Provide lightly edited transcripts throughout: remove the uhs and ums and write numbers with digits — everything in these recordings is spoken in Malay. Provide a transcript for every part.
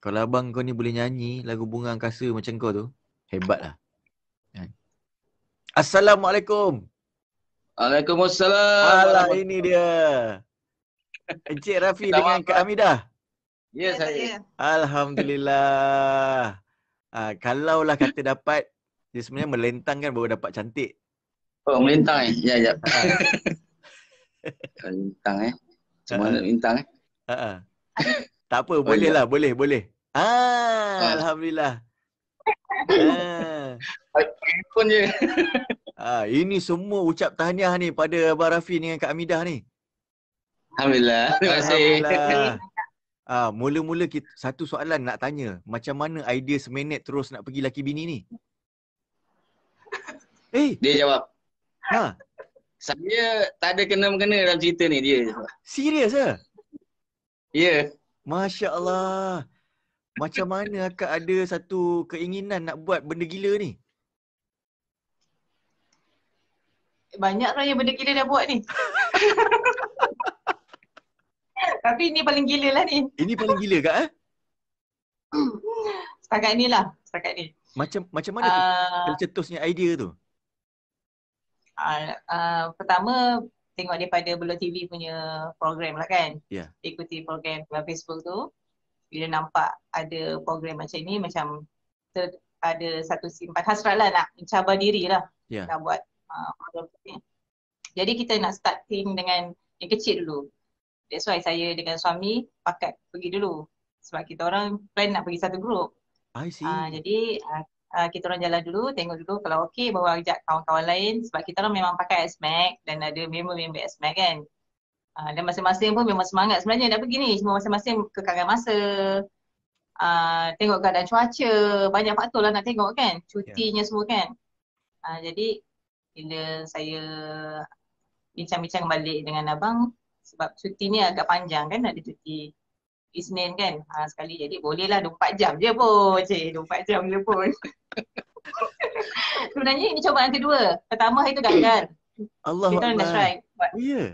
Kalau abang kau ni boleh nyanyi lagu Bunga Angkasa macam kau tu, hebat lah. Assalamualaikum. Waalaikumsalam Alah, warahmatullahi ini dia. Encik Rafi Minta dengan maaf, Kak Pak. Hamidah. Ya, saya. Alhamdulillah. Kalaulah kata dapat, dia sebenarnya melentang kan baru dapat cantik. Oh, melintang Ya, ya. Ha, Melintang Macam ha, mana melintang ha. Tak apa, Oh, boleh ya. lah, boleh. Ah, Alhamdulillah. Ah. pun je. Ini semua ucap tahniah ni pada Abang Rafi dengan Kak Hamidah ni. Alhamdulillah. Terima kasih. Alhamdulillah. Mula-mula kita satu soalan nak tanya. Macam mana idea seminit terus nak pergi laki bini ni? Dia jawab, Ha, saya tak ada kena-mengena dalam cerita ni. Dia jawab. serius ke? Ya. Masya Allah. Macam mana akak ada satu keinginan nak buat benda gila ni? Banyak orang yang benda gila dah buat ni. Tapi ni paling gila lah ni. Ini paling gila kak Setakat ni lah. Setakat ni. Macam mana tercetusnya idea tu? Pertama tengok daripada Belo TV punya program lah kan. Ya. Ikuti program dalam Facebook tu. Bila nampak ada program macam ni, macam ada satu simpan hasrat lah nak mencabar diri lah. Ya. Nak buat program ni. Jadi kita nak starting dengan yang kecil dulu. That's why saya dengan suami pakat pergi dulu. Sebab kita orang plan nak pergi satu group. I see. Jadi kita orang jalan dulu, tengok dulu kalau okey baru ajak kawan-kawan lain. Sebab kita orang memang pakai SMAC dan ada member-member SMAC kan. Dan masing-masing pun memang semangat sebenarnya nak pergi ni. Cuma masing-masing kekangan masa. Tengok keadaan cuaca. Banyak faktor lah nak tengok kan. Cutinya semua kan. Jadi bila saya bincang-bincang balik dengan abang, sebab cuti ni agak panjang kan, ada cuti Isnin kan, sekali jadi bolehlah 24 jam je pun, 24 jam je pun. Sebenarnya ini cubaan kedua. Pertama hari tu gagal. Allah Kita orang dah try buat. Oh ya?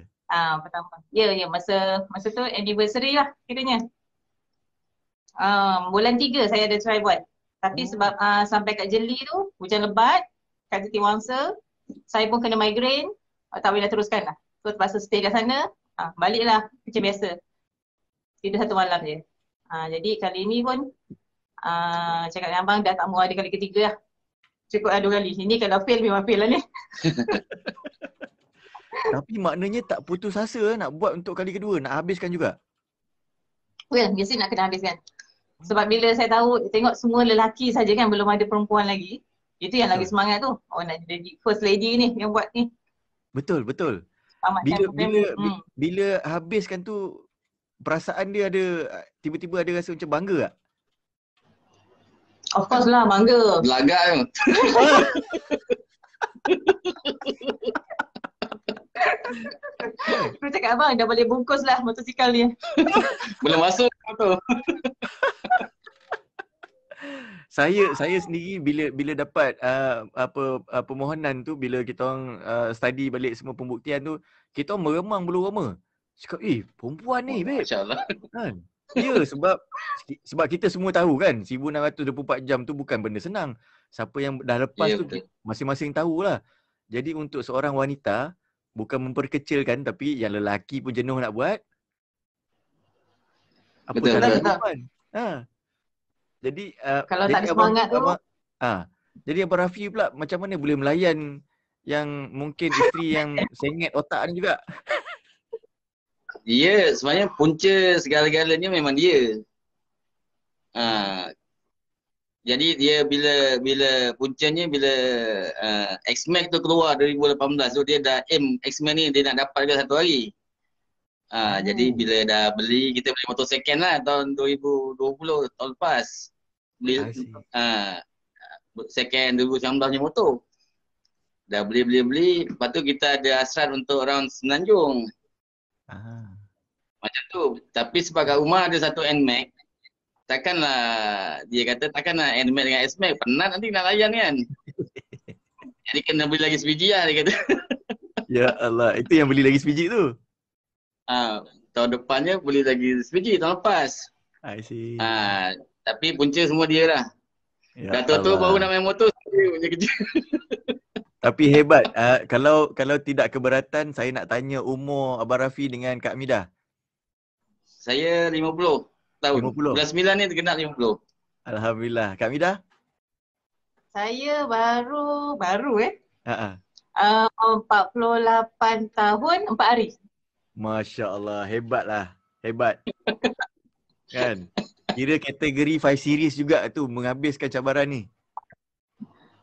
Pertama. Ya, masa tu anniversary lah kiranya. Bulan 3 saya ada try buat. Tapi sebab sampai kat Jeli tu, hujan lebat, kat Jeti Wangsa, saya pun kena migraine, tak boleh dah teruskan lah. So terpaksa stay kat sana, baliklah macam biasa. Tidur satu malam je. Jadi kali ni pun cakap dengan abang dah tak mau ada kali ketiga lah. Cukup lah 2 kali. Ini kalau fail memang fail lah ni. Tapi maknanya tak putus asa nak buat untuk kali kedua, nak habiskan juga? Well, biasa nak kena habiskan. Sebab bila saya tahu, tengok semua lelaki saja kan, belum ada perempuan lagi. Itu yang lagi semangat tu. Nak jadi first lady ni yang buat ni. Betul. Bila habiskan tu, perasaan dia ada, tiba-tiba ada rasa macam bangga tak? Of course lah, bangga. Belagak tu. Aku cakap abang dah boleh bungkus lah motosikal ni. Belum masuk tu. Saya sendiri bila dapat permohonan tu, bila kita orang study balik semua pembuktian tu, kita orang meremang bulu roma. Cakap, perempuan ni babe. Masya-Allah. Kan? Ya, sebab kita semua tahu kan 1624 jam tu bukan benda senang. Siapa yang dah lepas tu masing-masing tahulah. Jadi untuk seorang wanita, bukan memperkecilkan, tapi yang lelaki pun jenuh nak buat. Betul. Jadi kalau tak ada semangat tu. Jadi Abang Rafi pula macam mana boleh melayan yang mungkin isteri yang sengit otak ni juga? Dia sebenarnya punca segala-galanya memang dia. Jadi dia bila puncanya bila X-Max tu keluar 2018 tu, dia dah aim X-Max ni dia nak dapat ke satu hari. Jadi bila dah beli, kita beli motor second lah tahun 2020, tahun lepas. Beli second 2019 punya motor. Dah beli, lepas tu kita ada hasrat untuk orang Semenanjung. Macam tu. Tapi sebab kat rumah ada satu NMAX, takkanlah NMAX dengan S-Max penat nanti nak layan kan. Jadi kena beli lagi sebiji lah dia kata. Ya Allah, itu yang beli lagi sebiji tu. Tahun depannya beli lagi sebiji tahun lepas. I see. Tapi punca semua dia lah. Ya Dah tu baru nak Allah. main motor, dia punya kerja. Tapi hebat. Kalau tidak keberatan, saya nak tanya umur Abang Rafi dengan Kak Midah. Saya 50 tahun. 50. Bulan 9 ni terkenal 50. Alhamdulillah. Kak Midah? Saya baru Ha. 48 tahun 4 hari. Masya Allah. Hebatlah. Hebat. Kan? Kira kategori 5 series juga tu menghabiskan cabaran ni.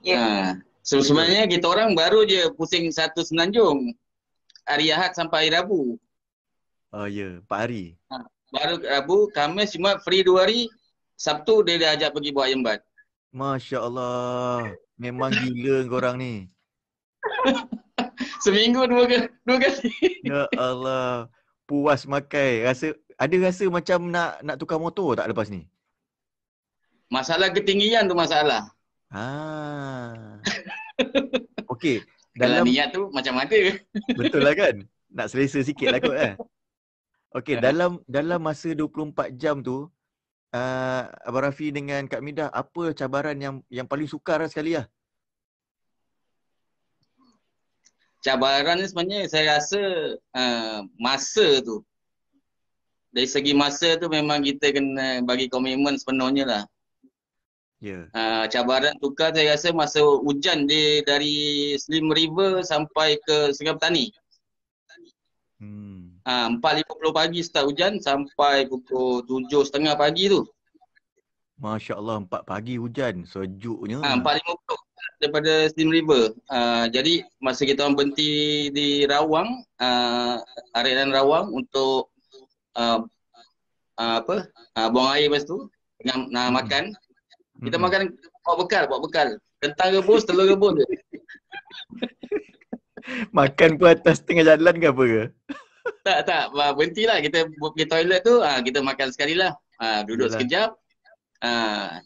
Ya. Sebenarnya kita orang baru je pusing satu semenanjung. Hari Ahad sampai hari Rabu. Oh ya, 4 hari. Baru Rabu, Khamis, Jumaat free 2 hari. Sabtu dia dah ajak pergi buat Ayam Bat. Masya Allah. Memang gila korang ni. Seminggu dua kali. Ya Allah. Puas makai. Ada rasa macam nak tukar motor tak lepas ni? Masalah ketinggian tu masalah. Okey. Dalam Dalam niat tu macam ada. betul lah kan? Nak selesa sikit lah kot Okey, dalam masa 24 jam tu, Abang Rafi dengan Kak Midah, apa cabaran yang paling sukar sekali lah? Cabaran ni sebenarnya saya rasa masa tu. Dari segi masa tu memang kita kena bagi komitmen sepenuhnya lah. Ya. Cabaran tukar saya rasa masa hujan dari Slim River sampai ke Sungai Petani. 4.50 pagi start hujan sampai pukul 7.30 pagi tu. Masya Allah, 4 pagi hujan. Sejuknya. 4.50 daripada Slim River. Jadi masa kita orang berhenti di Rawang, Arian Rawang untuk buang air lepas tu dengan makan. Kita makan bawa bekal. Kentang rebus, telur rebus je. Makan pun atas tengah jalan ke apa ke? Tak. Berhentilah. Kita pergi toilet tu, kita makan sekali lah. Duduk sekejap.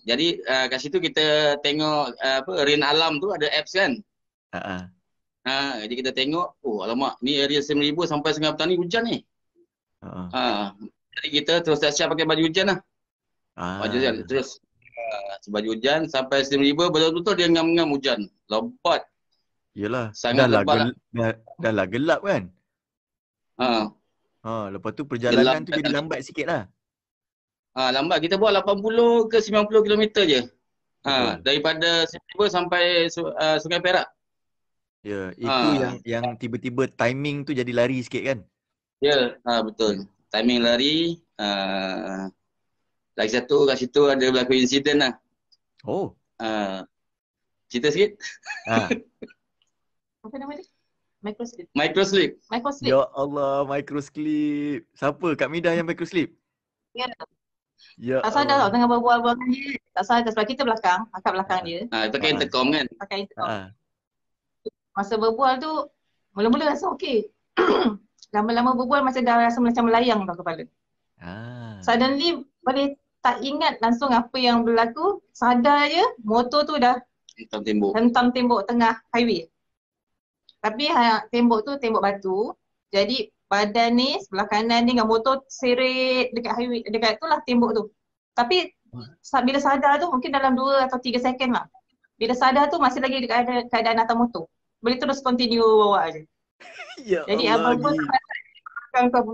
Jadi kat situ kita tengok Rain Alam tu ada apps kan. Jadi kita tengok, alamak ni area 9,000 sampai Sungai Petani hujan ni. Jadi kita terus siap pakai baju hujan lah. Baju hujan terus baju hujan sampai 9,000 betul-betul dia ngam-ngam hujan. Lebat. Yelah. Sangat lebat dah lah gelap kan? Lepas tu perjalanan tu jadi lambat sikit lah. Lambat. Kita buat 80 ke 90 km je. Daripada 9,000 sampai Sungai Perak. Ya, itu yang tiba-tiba timing tu jadi lari sikit kan? Ya, betul. Timing lari. Lagi satu kat situ ada berlaku insiden lah. Cerita sikit? Apa nama dia? Microslip. Microslip. Ya Allah, microslip. Siapa? Kak Midah yang microslip? Ya. Ya Tak sadar tau tengah berbual-bual dengan dia. Tak sadar sebab kita belakang, akak belakang dia. Pakai intercom kan? Pakai intercom. Masa berbual tu, mula-mula rasa okey. Lama-lama berbual macam dah rasa macam melayang tau kepala. Suddenly boleh tak ingat langsung apa yang berlaku. Sadar je, motor tu dah hentam tembok tengah highway. Tapi tembok tu tembok batu. Jadi badan ni sebelah kanan ni dengan motor seret dekat highway, dekat tu lah tembok tu. Tapi bila sadar tu mungkin dalam 2 atau 3 second lah. Bila sadar tu masih lagi dekat keadaan atas motor. Boleh terus continue bawa je. Ya jadi Allah, abang pun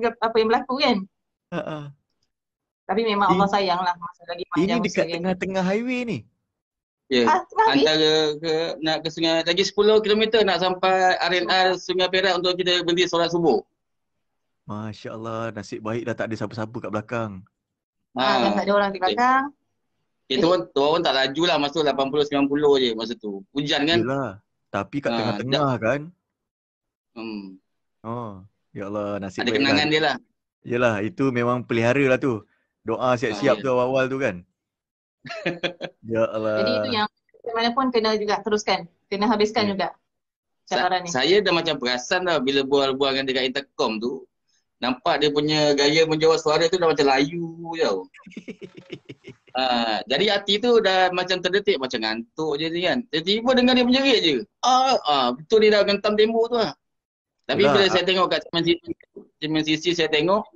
apa yang berlaku kan. Tapi memang Allah sayang lah masa lagi panjang. Ini dekat tengah-tengah highway ni? Ya, antara nak ke sungai, lagi 10 km nak sampai RNR Sungai Perak untuk kita berhenti solat subuh. Masya Allah, nasib baik dah tak ada siapa-siapa kat belakang. Dah tak ada orang di belakang. Kita pun tak laju lah, masa 80-90 je masa tu. Hujan kan? Yelah, tapi kat tengah-tengah kan? Ya Allah, nasib baik. Ada kenangan dia lah. Yelah, itu memang pelihara lah tu. Doa siap-siap tu awal-awal tu kan? Ya Allah. Jadi itu yang bagaimanapun kena juga teruskan. Kena habiskan juga cabaran ni. Saya dah macam perasan dah bila bual-bual dengan dekat intercom tu. Nampak dia punya gaya menjawab suara tu dah macam layu tau. Jadi hati tu dah macam terdetik, macam ngantuk je ni kan. Tiba-tiba dengar dia menjerit je. Betul dia dah gentam tembok tu lah. Tapi bila saya tengok kat cermin sisi saya tengok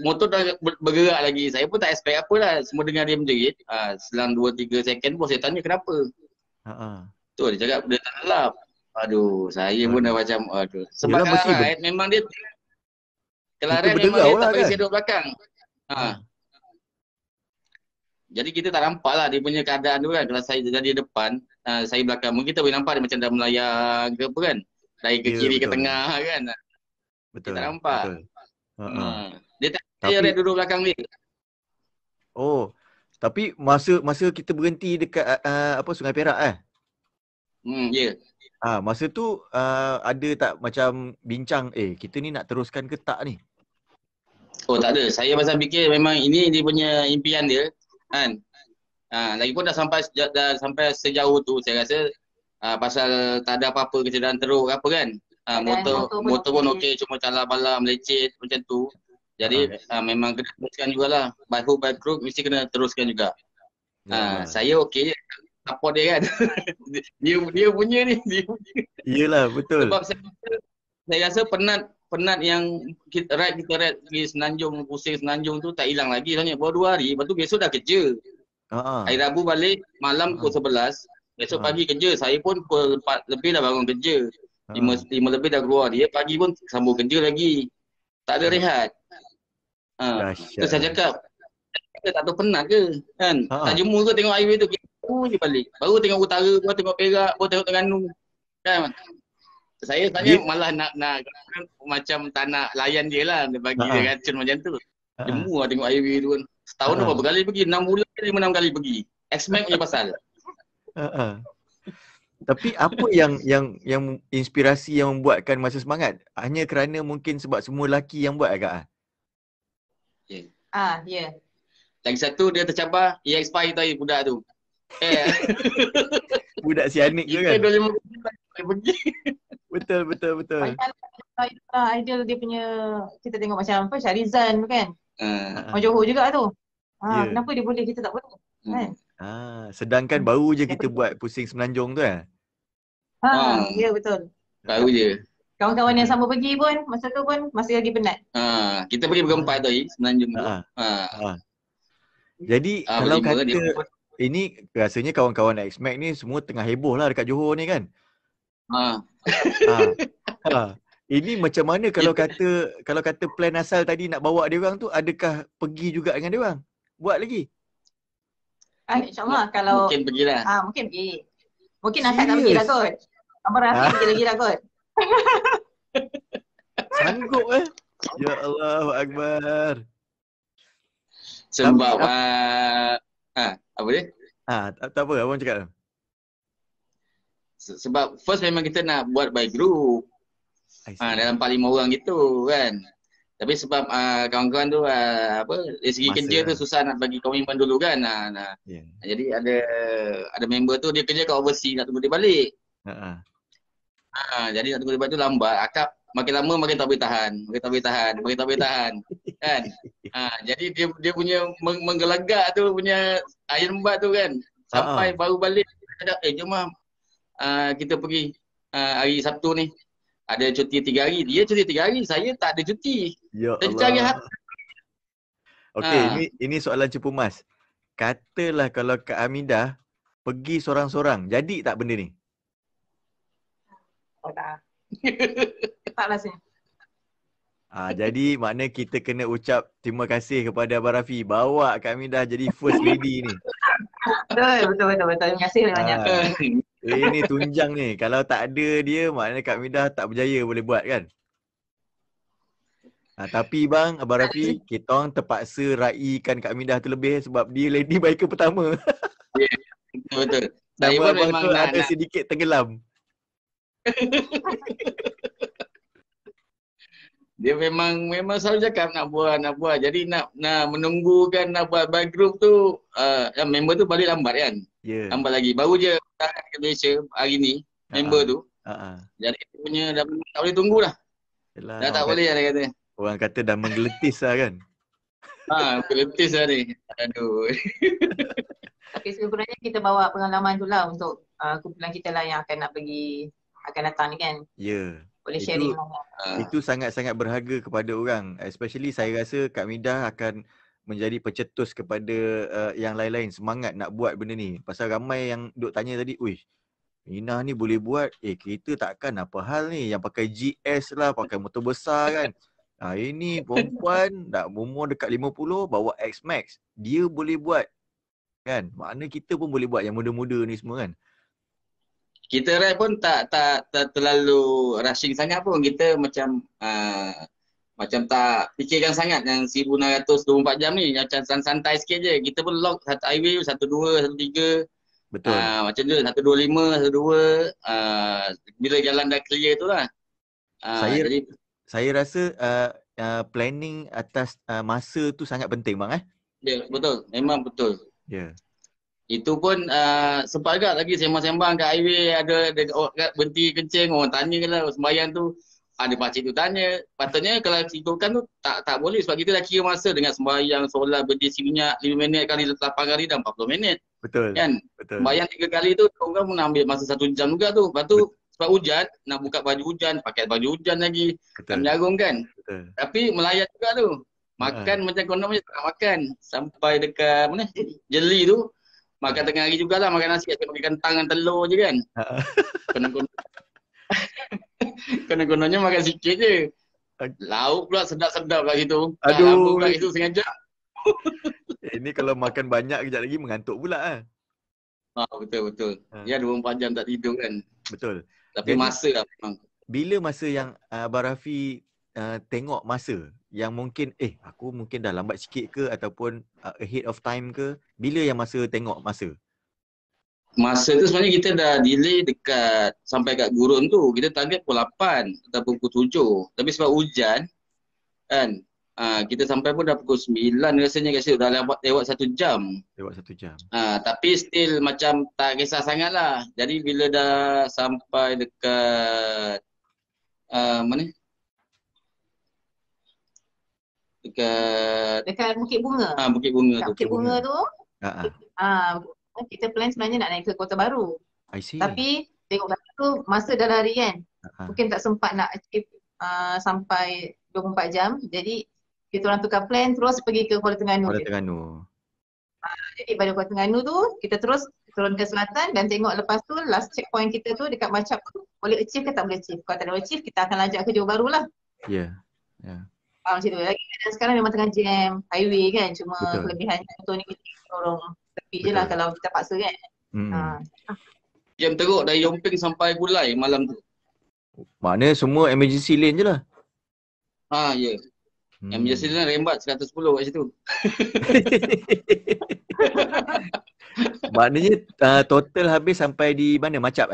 motor dah bergerak lagi. Saya pun tak expect apa lah. Semua dengar dia menjerit. Selang 2-3 second pun saya tanya kenapa. Tu dia cakap dia tak lelap. Aduh, saya pun dah macam aduh. Sebab Yelah, mesti ride memang dia kalau kita ride memang dia berderau tak lah bagi kan. saya duduk belakang. Jadi kita tak nampak lah dia punya keadaan tu kan. Kalau saya jadi depan, saya belakang, mungkin kita boleh nampak dia macam dah melayang ke apa kan. Dari ke Ya, kiri ke betul. tengah kan. Betul. Kita tak nampak. Betul. Dia tak saya Tapi- ride duduk belakang dia. Oh, tapi masa kita berhenti dekat Sungai Perak Ya. masa tu ada tak macam bincang kita ni nak teruskan ke tak ni? Oh tak ada. Saya pasal fikir memang ini dia punya impian dia kan. Lagipun dah sampai sejauh tu saya rasa pasal tak ada apa-apa kecederaan teruk ke apa kan. Motor pun okey, cuma calar-balar melecet macam tu. Jadi memang kena teruskan jugalah. By hook by crook mesti kena teruskan juga. Saya okey je. Support dia kan. dia punya ni. Yelah, betul. Sebab saya rasa penat yang kita ride pergi Semenanjung, pusing Semenanjung tu tak hilang lagi sebenarnya. Baru 2 hari, lepas tu besok dah kerja. Hari Rabu balik, malam pukul 11. Besok pagi kerja. Saya pun pukul 4 lebih dah bangun kerja. 5 lebih dah keluar. Dia pagi pun sambung kerja lagi. Tak ada rehat. Tu saya cakap, kita tak tahu penat ke kan. Tak jemu ke tengok highway tu. Kita je balik. Baru tengok utara, baru tengok Perak, baru tengok Terengganu. Kan. Saya tanya malah nak macam tak nak layan dia lah. Dia bagi dia racun macam tu. Jemu lah tengok highway tu kan. Setahun berapa kali pergi? 6 bulan 5-6 kali pergi. X-Max punya pasal. Tapi apa yang inspirasi yang membuatkan masa semangat? Hanya kerana mungkin sebab semua lelaki yang buat agak Ya. Lagi satu dia tercabar EX5 tadi budak tu. Budak sianik ke kan? Kita 25 pergi. Betul. Idol dia punya, kita tengok macam apa, Syarizan tu kan. Orang Johor juga tu. Kenapa dia boleh, kita tak boleh kan? Sedangkan baru je kita buat pusing Semenanjung tu Ya betul. Baru je. Kawan-kawan yang sama pergi pun, masa tu pun masih lagi penat. Kita pergi berempat tadi Semenanjung tu. Jadi kalau kata ini rasanya kawan-kawan X-Max ni semua tengah heboh lah dekat Johor ni kan. Ini macam mana kalau kata plan asal tadi nak bawa dia orang tu, adakah pergi juga dengan dia orang? Buat lagi? InsyaAllah kalau mungkin pergilah. Mungkin pergi. Mungkin Akak tak pergi lah kot. Abang Rafi pergi lagi lah kot. Sanggup Ya Allah Akbar. Sebab apa dia? Tak apa, abang cakap. Sebab first memang kita nak buat by group. Dalam 4-5 orang gitu kan. Tapi sebab kawan-kawan tu dari segi kerja tu susah nak bagi komitmen dulu kan. Jadi ada member tu dia kerja kat overseas, nak tunggu dia balik. Jadi nak tunggu dia balik tu lambat. Akak makin lama makin tak boleh tahan. Kan? Jadi dia punya menggelagak tu punya iron bat tu kan. Sampai baru balik dia kata, jom kita pergi hari Sabtu ni. Ada cuti 3 hari. Dia cuti 3 hari. Saya tak ada cuti. Ya Allah. Cari hati. Okey, ini soalan cepu mas. Katalah kalau Kak Hamidah pergi sorang-sorang, jadi tak benda ni? Tak. Tak rasanya. Jadi makna kita kena ucap terima kasih kepada Abang Rafi bawa Kak Hamidah jadi first lady ni. Betul. Terima kasih banyak. Ini tunjang ni. Kalau tak ada dia, maknanya Kak Hamidah tak berjaya boleh buat kan? Tapi bang, Abang Rafi, kita orang terpaksa raikan Kak Hamidah tu lebih sebab dia lady biker pertama. Betul. Nama abang tu ada sedikit tenggelam. Dia memang selalu cakap nak buat. Jadi nak menunggu kan nak buat by group tu, member tu balik lambat kan? Lambat lagi. Baru je ke Malaysia hari ni, member tu. Jadi dia punya dah tak boleh tunggu dah. Dah tak boleh lah dia kata. Orang kata dah menggeletis lah kan? Menggeletis lah ni. Aduh. Tapi sebenarnya kita bawa pengalaman tu lah untuk kumpulan kita lah yang akan nak pergi, akan datang ni kan. Ya. Boleh Itu sharing more. itu sangat-sangat berharga kepada orang. Especially saya rasa Kak Midah akan menjadi pencetus kepada yang lain-lain semangat nak buat benda ni. Pasal ramai yang duk tanya tadi, "Uish, Minah ni boleh buat, kereta takkan apa hal ni yang pakai GS lah, pakai motor besar kan. Ini perempuan dah umur dekat 50 bawa X-Max. Dia boleh buat kan. Makna kita pun boleh buat yang muda-muda ni semua kan." Kita ride pun tak terlalu rushing sangat pun. Kita macam tak fikirkan sangat yang 1624 jam ni. Macam santai sikit je. Kita pun lock satu highway 12, 13. Betul. Macam tu 125, 12. Bila jalan dah clear tu lah. Jadi Saya rasa planning atas masa tu sangat penting bang ya, betul. Memang betul. Ya. Itu pun sempat agak lagi sembang-sembang kat highway, ada berhenti kencing, orang tanya lah sembahyang tu. Ada pakcik tu tanya, patutnya kalau ikutkan tu tak boleh sebab kita dah kira masa dengan sembahyang, solat, berdiri minyak 5 minit kali 8 kali dah 40 minit. Betul. Kan? Betul. Sembahyang 3 kali tu orang pun ambil masa 1 jam juga tu. Lepas tu sebab hujan, nak buka baju hujan, pakai baju hujan lagi. Betul. Jagung kan? Betul. Tapi melayat juga tu. Makan macam konon je tak nak makan. Sampai dekat mana? Jeli tu. Makan tengah hari jugalah, makan nasi, makan kentang dan telur je kan. Konon-kononnya makan sikit je. Lauk pula sedap-sedap kat situ. Aduh. Lama pula itu sengaja. Ini kalau makan banyak kejap lagi mengantuk pula Betul-betul. Ya 24 jam tak tidur kan. Betul. Tapi Jadi, masa lah memang. bila masa yang Abang Rafi tengok masa yang mungkin aku mungkin dah lambat sikit ke ataupun ahead of time ke, bila yang masa tengok masa? Masa tu sebenarnya kita dah delay dekat sampai kat Gurun tu. Kita target pukul 8 ataupun pukul 7. Tapi sebab hujan kan, kita sampai pun dah pukul 9 rasanya kat situ. Dah lewat 1 jam. Lewat 1 jam. Tapi still macam tak kisah sangat lah. Jadi bila dah sampai dekat mana? Dekat Bukit Bunga. Bukit Bunga tu. Bukit Bunga tu. Kita plan sebenarnya nak naik ke Kota Baru. I see. Tapi tengok kata tu masa dah lari kan. Mungkin tak sempat nak achieve sampai 24 jam. Jadi kita orang tukar plan terus pergi ke Kuala Terengganu. Kuala Terengganu. Jadi pada Kuala Terengganu tu kita terus turun ke selatan dan tengok lepas tu last checkpoint kita tu dekat Macap tu boleh achieve ke tak boleh achieve. Kalau tak boleh achieve kita akan lajak ke Johor Bahru lah. Ya. Macam tu lagi. Dan sekarang memang tengah jam highway kan. Cuma kelebihan contoh ni kita dorong tepi je lah kalau kita paksa kan. Jam teruk dari Yomping sampai Gulai malam tu. Maknanya semua emergency lane je lah. Ya. Emergency lane rembat 110 kat situ. Maknanya total habis sampai di mana? Macap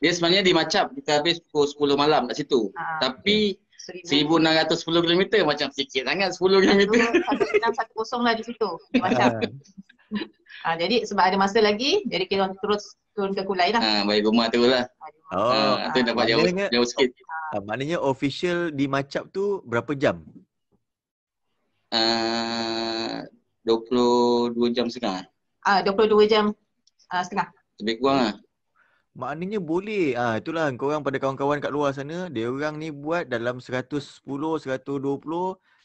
Dia sebenarnya di Macap kita habis pukul 10 malam kat situ. Tapi 1610 km macam sikit sangat 10 km. 1610 lah di situ. Di Macap. Jadi sebab ada masa lagi, jadi kita terus turun ke Kulai lah. Balik rumah tu lah. Tu dapat jauh sikit. Maknanya official di Macap tu berapa jam? 22 jam setengah. 22 jam setengah. Lebih kurang lah. Maknanya boleh. Itulah korang pada kawan-kawan kat luar sana, dia orang ni buat dalam 110, 120,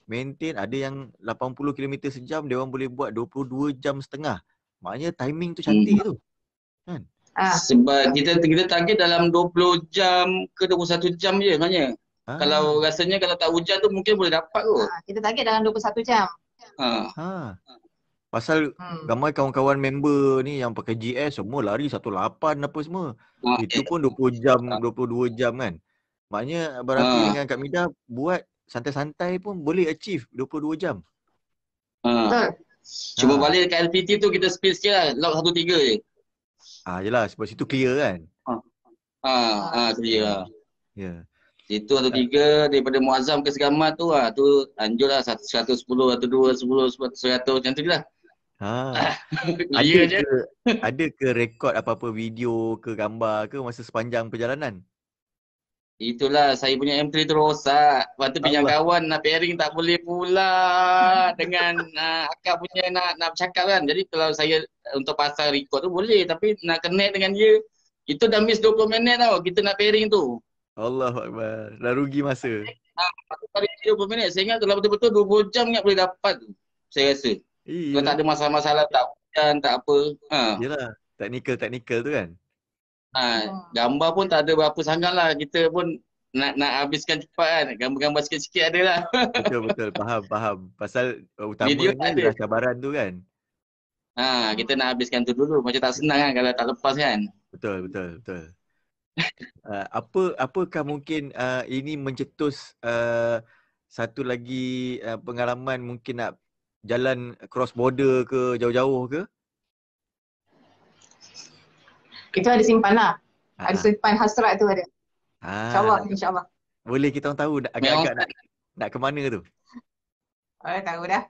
maintain, ada yang 80 km sejam, dia orang boleh buat 22 jam setengah. Maknanya timing tu cantik tu. Kan? Sebab kita target dalam 20 jam ke 21 jam je sebenarnya. Kalau rasanya kalau tak hujan tu mungkin boleh dapat kot. Kita target dalam 21 jam. Pasal ramai kawan-kawan member ni yang pakai GS semua lari 18 apa semua. Itu pun 20 jam, 22 jam kan. Maknanya Abang Rafi dengan Kak Midah buat santai-santai pun boleh achieve 22 jam. Betul. Cuma balik dekat LPT tu kita speed sikit lah, lock 13 je. Yelah sebab situ clear kan. Clear lah. Ya. Situ 13 daripada Muazzam ke Segamat tu tu anjur lah 110, 120, 10, 100 macam tu lah. Ada ke rekod apa-apa video ke gambar ke masa sepanjang perjalanan? Itulah saya punya M3 tu rosak. Lepas tu pinjam kawan nak pairing tak boleh pula dengan akak punya nak bercakap kan. Jadi kalau saya untuk pasang record tu boleh tapi nak connect dengan dia itu dah miss 20 minit tau kita nak pairing tu. Allahu Akbar. Dah rugi masa. Aku tarik 30 minit. Saya ingat kalau betul-betul 20 jam ingat boleh dapat tu. Saya rasa. Kalau tak Iya. ada masalah-masalah, tak hujan, tak apa. Yelah. Teknikal tu kan. Gambar pun tak ada berapa sangat lah. Kita pun nak habiskan cepat kan. Gambar-gambar sikit-sikit ada lah. Betul. Faham. Pasal Video utamanya tak ada. dah cabaran tu kan. Kita nak habiskan tu dulu. Macam tak senang kan kalau tak lepas kan. Betul. Apakah mungkin ini mencetus satu lagi pengalaman mungkin nak jalan cross border ke jauh-jauh ke? Itu ada simpan lah. Ada simpan hasrat tu ada. InsyaAllah. Boleh kita orang tahu agak-agak nak ke mana tu? Tahu dah.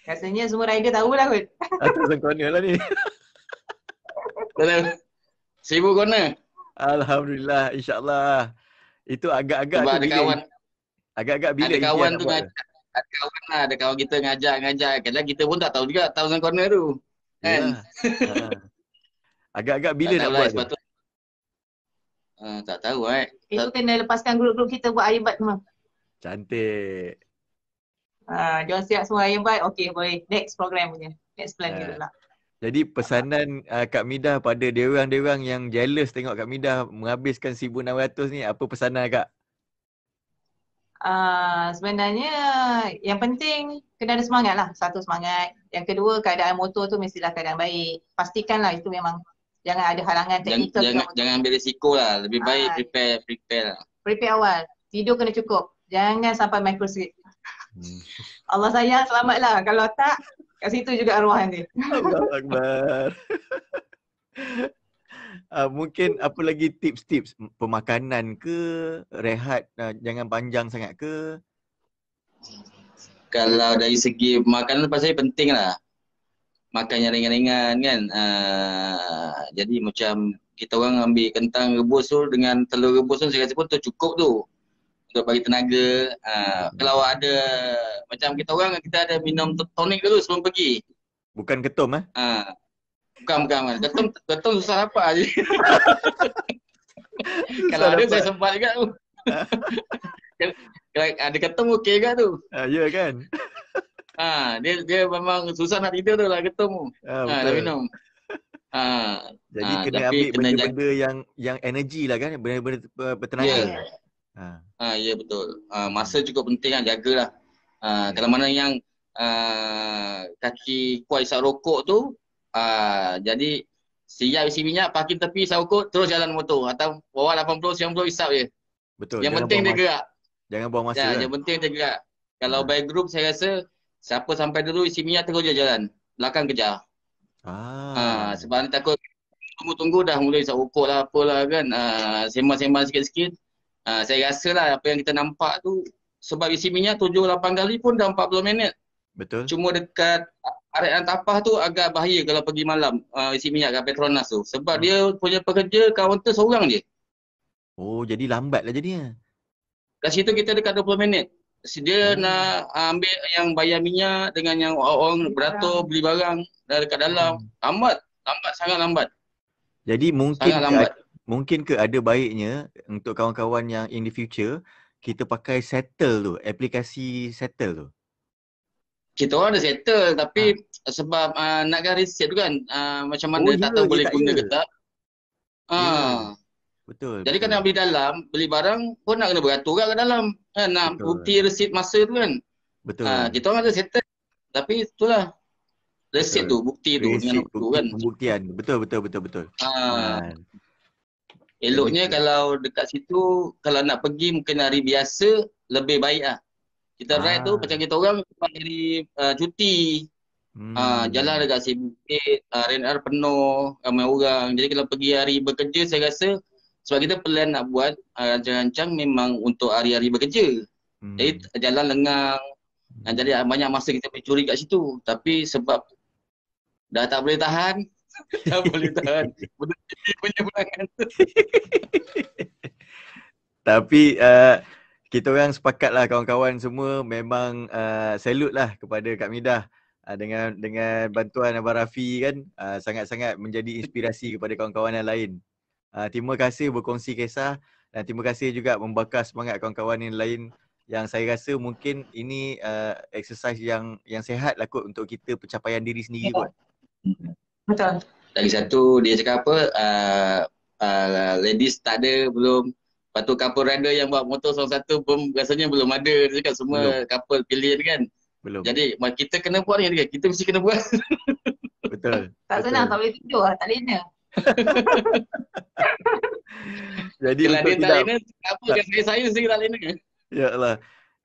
Rasanya semua rider tahulah kot. Atas corner lah ni. Betul. 1000 corner. Alhamdulillah, insyaAllah. Itu agak-agak Sebab tu ada kawan. Agak-agak bila ada kawan tu buat ada kawan kita ngajak. Kadang kita pun tak tahu juga 1000 corner tu. Kan? Agak-agak bila nak buat tu? Tak tahu Itu kena lepaskan grup-grup kita buat Aribat semua. Cantik. Diorang siap semua Aribat, okey boleh. Next program punya. Next plan kita lah. Jadi pesanan Kak Midah pada diorang-diorang yang jealous tengok Kak Midah menghabiskan 1,600 ni, apa pesanan Kak? Sebenarnya yang penting kena ada semangat lah. Satu, semangat. Yang kedua, keadaan motor tu mestilah keadaan baik. Pastikanlah itu memang jangan ada halangan teknikal. Jangan ambil risiko lah. Lebih baik prepare lah. Prepare awal. Tidur kena cukup. Jangan sampai microslip. Allah sayang, selamatlah. Kalau tak, kat situ juga arwah nanti. Allahu Akbar. Mungkin apa lagi tips-tips pemakanan ke, rehat jangan panjang sangat ke? Kalau dari segi makanan pasal penting lah. Makan yang ringan-ringan kan. Jadi macam kita orang ambil kentang rebus tu dengan telur rebus tu saya rasa pun tu cukup tu. Untuk bagi tenaga. Kalau ada macam kita orang kita ada minum tonik dulu sebelum pergi. Bukan ketum Bukan. Ketum susah dapat je. Kalau ada saya sempat juga tu. Kalau ada ketum okey juga tu. Ya kan? Dia memang susah nak tidur tu lah ketum tu. Dah minum. Jadi kena ambil benda-benda yang energi lah kan, benda-benda bertenaga. Ya betul. Masa cukup penting kan, jagalah. Kalau mana yang kaki kuat isap rokok tu, jadi siap isi minyak, parking tepi isap rokok, terus jalan motor atau bawa 80-90 isap je. Betul. Yang penting dia gerak. Jangan buang masa. Yang penting dia gerak. Kalau by group saya rasa siapa sampai dulu isi minyak terus je jalan. Belakang kejar. Sebab ni takut tunggu-tunggu dah mulai isap rokok lah apalah kan. Sembang-sembang sikit-sikit. Saya rasa lah apa yang kita nampak tu sebab isi minyak 7-8 kali pun dah 40 minit. Betul. Cuma dekat Aret dan Tapah tu agak bahaya kalau pergi malam isi minyak kat Petronas tu. Sebab dia punya pekerja kaunter seorang je. Oh, jadi lambat lah jadinya. Kat situ kita dekat 20 minit. Dia nak ambil yang bayar minyak dengan yang orang beratur beli barang dah dekat dalam. Lambat, sangat lambat. Jadi mungkin ke ada baiknya untuk kawan-kawan yang in the future kita pakai Settle tu, aplikasi Settle tu. Kita orang ada Settle tapi sebab nakkan riset tu kan, macam mana tak tahu boleh guna ke tak. Betul. Jadi kan nak beli barang pun nak kena beratur kat dalam. Nak bukti resit masa tu kan. Betul. Kita orang ada Settle tapi itulah resit tu, bukti tu dengan tu kan. Pembuktian. Betul. Eloknya kalau dekat situ, kalau nak pergi mungkin hari biasa, lebih baik lah. Kita ride tu macam kita orang hari cuti. Jalan dekat sibuk, RNR penuh, ramai orang. Jadi kalau pergi hari bekerja saya rasa, sebab kita plan nak buat rancang-rancang memang untuk hari-hari bekerja. Jadi jalan lengang. Jadi banyak masa kita pergi curi kat situ. Tapi sebab dah tak boleh tahan, punya perangan tu. Tapi kita orang sepakat lah kawan-kawan semua memang salute lah kepada Kak Midah dengan bantuan Abang Rafi kan, sangat-sangat menjadi inspirasi kepada kawan-kawan yang lain. Terima kasih berkongsi kisah Dan terima kasih juga membakar semangat kawan-kawan yang lain yang saya rasa mungkin ini exercise yang sihat lah kot untuk kita pencapaian diri sendiri kot. Betul. Lagi satu dia cakap apa, ladies tak ada belum. Lepas tu couple rider yang bawa motor seorang satu pun rasanya belum ada. Dia cakap semua couple pilihan kan. Belum. Jadi kita kena buat ni, kita mesti kena buat. Betul. Tak senang, tak boleh tidur lah, tak lena. Jadi Kalau untuk dia tak lena, apa kan saya sendiri tak lena. Ya Allah.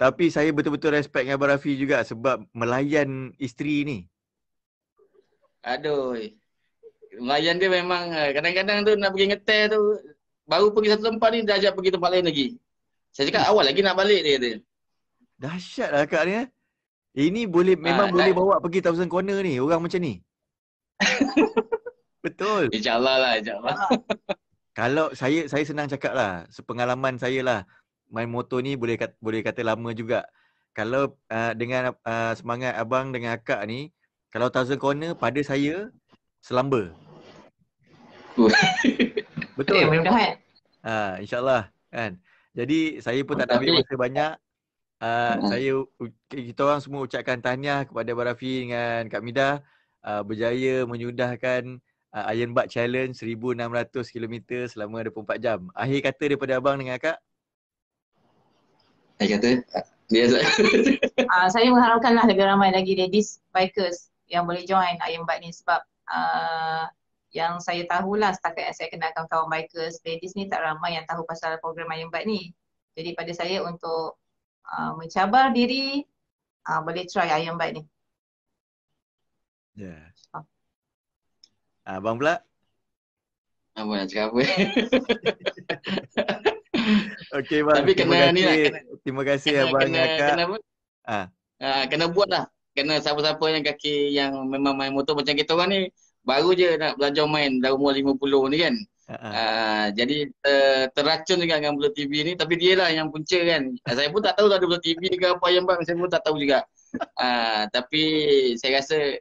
Tapi saya betul-betul respect dengan Abang Rafi juga sebab melayan isteri ni. Aduh. Melayan dia memang kadang-kadang tu nak pergi ngetel tu, baru pergi satu tempat ni dah ajak pergi tempat lain lagi. Saya cakap awal lagi nak balik dia kata. Dahsyat lah akak ni. Ini boleh memang boleh bawa pergi Thousand Corner ni, orang macam ni. Betul. InsyaAllah lah, insyaAllah. Kalau saya senang cakap lah, sepengalaman saya lah, main motor ni boleh kata lama juga. Kalau dengan semangat abang dengan akak ni, kalau Thousand Corner pada saya selamba. Betul. Mudah-mudahan. InsyaAllah kan. Jadi saya pun tak nak ambil masa banyak. Kita orang semua ucapkan tahniah kepada Abang Rafi dengan Kak Midah berjaya menyudahkan Iron Bike Challenge 1600 km selama 24 jam. Akhir kata daripada abang dengan akak? Akhir kata biasa. Saya mengharapkanlah lebih ramai lagi ladies bikers yang boleh join Iron Bike ni sebab yang saya tahulah setakat yang saya kenal kawan-kawan bikers, ladies ni tak ramai yang tahu pasal program Iron Bike ni. Jadi pada saya untuk mencabar diri, boleh try Iron Bike ni. Ya. Abang pula? Apa nak cakap apa? Okey bang. Tapi Terima kasih abang dan akak. Kena buat lah. Kena siapa-siapa yang kaki yang memang main motor macam kita orang ni, baru je nak belajar main dah umur 50 ni kan. Jadi terracun juga dengan Blue TV ni, tapi dia lah yang punca kan. Saya pun tak tahu ada Blue TV ke apa yang bang, saya pun tak tahu juga. Tapi saya rasa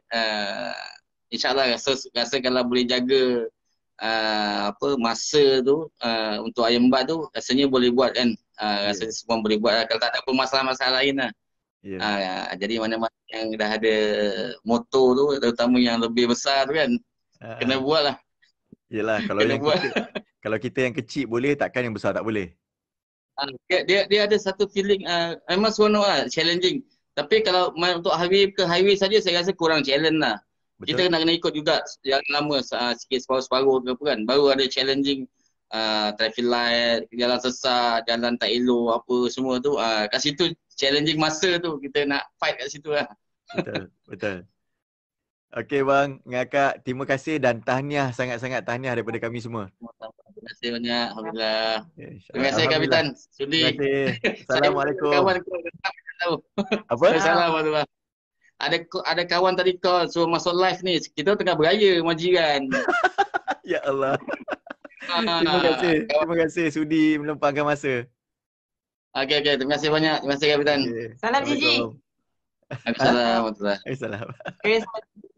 InsyaAllah rasa kalau boleh jaga masa tu untuk Iron Bike tu, rasanya boleh buat kan. Rasanya semua boleh buat lah, kalau tak ada apa masalah-masalah lain lah. Jadi mana-mana yang dah ada motor tu, terutama yang lebih besar tu kan, kena buat lah. Yelah, kalau kita yang kecil boleh, takkan yang besar tak boleh. Dia ada satu feeling memang seronok lah, challenging. Tapi kalau main untuk highway ke highway saja, saya rasa kurang challenge lah. Betul. Kita kena ikut juga jalan lama sikit separuh-separuh ke apa kan. Baru ada challenging traffic light, jalan sesat, jalan tak elok apa semua tu. Kat situ challenging masa tu, kita nak fight kat situ lah. Betul. Okey bang, dengan akak, terima kasih dan tahniah, sangat-sangat tahniah daripada kami semua. Terima kasih banyak, alhamdulillah. Terima kasih Kapitan Sudi. Terima kasih. Assalamualaikum. Apa? Assalamualaikum. Ada kawan tadi call suruh masuk live ni. Kita tengah beraya majiran. Ya Allah. Terima kasih Sudi melempangkan masa. Okey, terima kasih banyak. Terima kasih Kapitan. Salam Gigi. Assalamualaikum. Assalamualaikum.